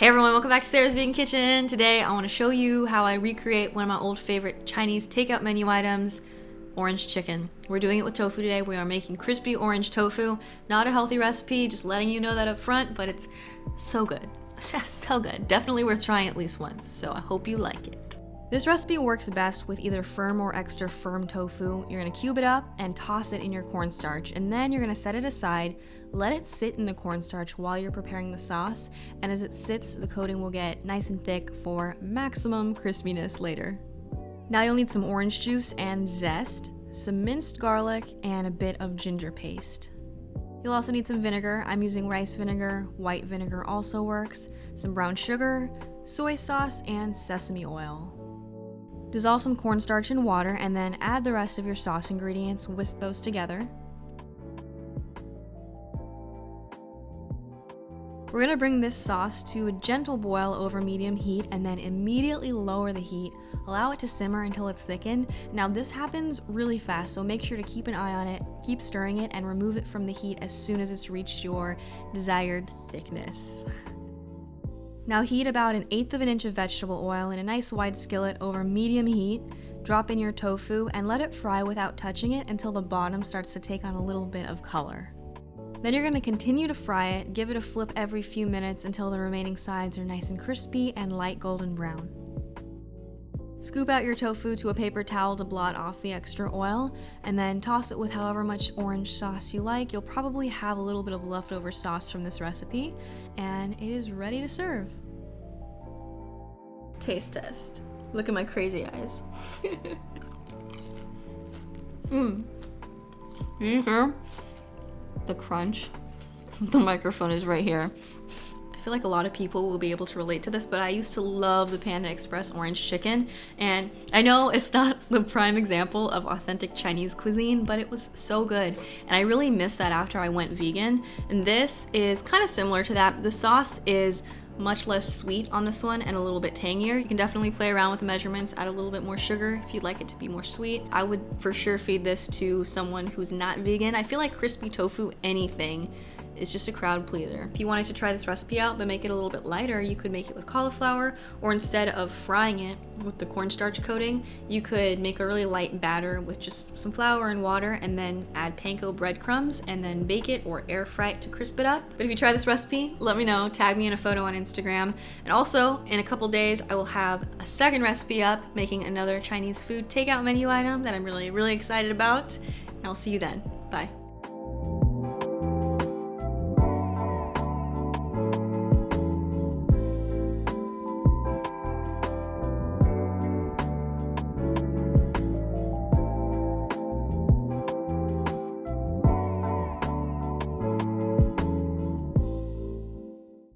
Hey everyone, welcome back to Sarah's Vegan Kitchen. Today I want to show you how I recreate one of my old favorite Chinese takeout menu items, orange chicken. We're doing it with tofu today. We are making crispy orange tofu. Not a healthy recipe, just letting you know that up front, but it's so good. So good. Definitely worth trying at least once, so I hope you like it. This recipe works best with either firm or extra firm tofu. You're gonna cube it up and toss it in your cornstarch, and then you're gonna set it aside, let it sit in the cornstarch while you're preparing the sauce, and as it sits, the coating will get nice and thick for maximum crispiness later. Now you'll need some orange juice and zest, some minced garlic, and a bit of ginger paste. You'll also need some vinegar. I'm using rice vinegar, white vinegar also works, some brown sugar, soy sauce, and sesame oil. Dissolve some cornstarch in water and then add the rest of your sauce ingredients, whisk those together. We're going to bring this sauce to a gentle boil over medium heat and then immediately lower the heat. Allow it to simmer until it's thickened. Now this happens really fast, so make sure to keep an eye on it, keep stirring it, and remove it from the heat as soon as it's reached your desired thickness. Now heat about 1/8 of an inch of vegetable oil in a nice wide skillet over medium heat. Drop in your tofu and let it fry without touching it until the bottom starts to take on a little bit of color. Then you're going to continue to fry it, give it a flip every few minutes until the remaining sides are nice and crispy and light golden brown. Scoop out your tofu to a paper towel to blot off the extra oil, and then toss it with however much orange sauce you like. You'll probably have a little bit of leftover sauce from this recipe, and it is ready to serve. Taste test. Look at my crazy eyes. Can you hear the crunch? The microphone is right here. I feel like a lot of people will be able to relate to this, but I used to love the Panda Express orange chicken, and I know it's not the prime example of authentic Chinese cuisine, but it was so good, and I really missed that after I went vegan, and this is kind of similar to that. The sauce is much less sweet on this one and a little bit tangier. You can definitely play around with the measurements, add a little bit more sugar if you'd like it to be more sweet. I would for sure feed this to someone who's not vegan. I feel like crispy tofu, anything, is just a crowd pleaser. If you wanted to try this recipe out but make it a little bit lighter, you could make it with cauliflower, or instead of frying it with the cornstarch coating, you could make a really light batter with just some flour and water and then add panko breadcrumbs and then bake it or air fry it to crisp it up. But if you try this recipe, let me know, tag me in a photo on Instagram. And also, in a couple days, I will have a second recipe up making another Chinese food takeout menu item that I'm really excited about. And I'll see you then. Bye.